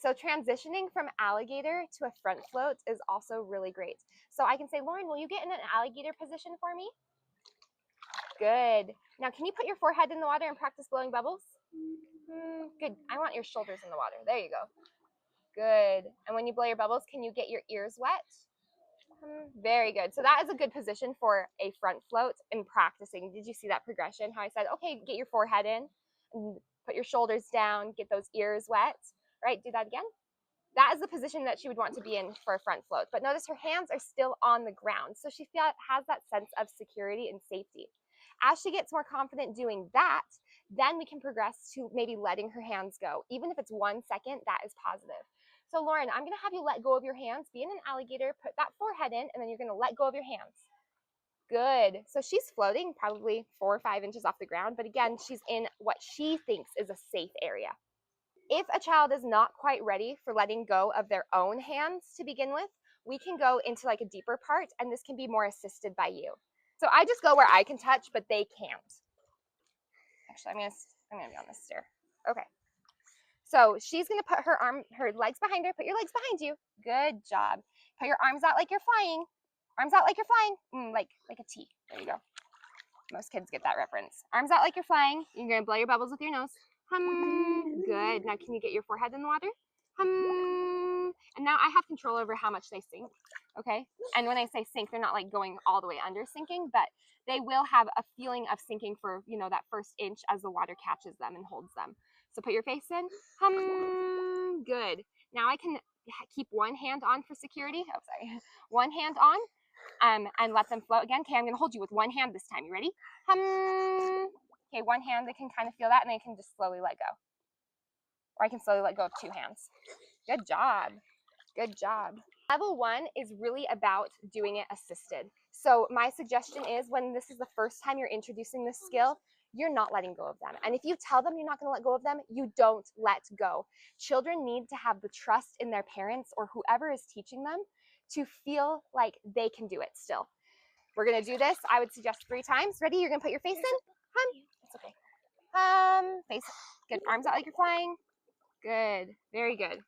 so transitioning from alligator to a front float is also really great. So I can say, Lauren, will you get in an alligator position for me? Good. Now, can you put your forehead in the water and practice blowing bubbles? Good. I want your shoulders in the water. There you go. Good. And when you blow your bubbles, can you get your ears wet? Very good. So that is a good position for a front float in practicing. Did you see that progression? How I said, okay, get your forehead in, and put your shoulders down, get those ears wet. Right? Do that again. That is the position that she would want to be in for a front float. But notice her hands are still on the ground. So she has that sense of security and safety. As she gets more confident doing that, then we can progress to maybe letting her hands go. Even if it's 1 second, that is positive. So Lauren, I'm going to have you let go of your hands, be in an alligator, put that forehead in, and then you're going to let go of your hands. Good. So she's floating probably 4 or 5 inches off the ground, but again, she's in what she thinks is a safe area. If a child is not quite ready for letting go of their own hands to begin with, we can go into like a deeper part, and this can be more assisted by you. So I just go where I can touch, but they can't. Actually, I'm gonna be on this stair. Okay. So she's gonna put her legs behind her. Put your legs behind you. Good job. Put your arms out like you're flying. Arms out like you're flying. Like a T. There you go. Most kids get that reference. Arms out like you're flying. You're gonna blow your bubbles with your nose. Good. Now can you get your forehead in the water? And now I have control over how much they sink. Okay. And when I say sink, they're not like going all the way under sinking, but they will have a feeling of sinking for, that first inch as the water catches them and holds them. So put your face in. Good. Now I can keep one hand on for security. Oh, sorry. One hand on, and let them float again. Okay, I'm going to hold you with one hand this time. You ready? Okay, one hand, they can kind of feel that, and they can just slowly let go. Or I can slowly let go of 2 hands. Good job. Good job. Level 1 is really about doing it assisted. So my suggestion is when this is the first time you're introducing this skill, you're not letting go of them. And if you tell them you're not going to let go of them, you don't let go. Children need to have the trust in their parents or whoever is teaching them to feel like they can do it still. We're going to do this. I would suggest 3 times. Ready? You're going to put your face in. It's okay. Face. Good. Arms out like you're flying. Good. Very good.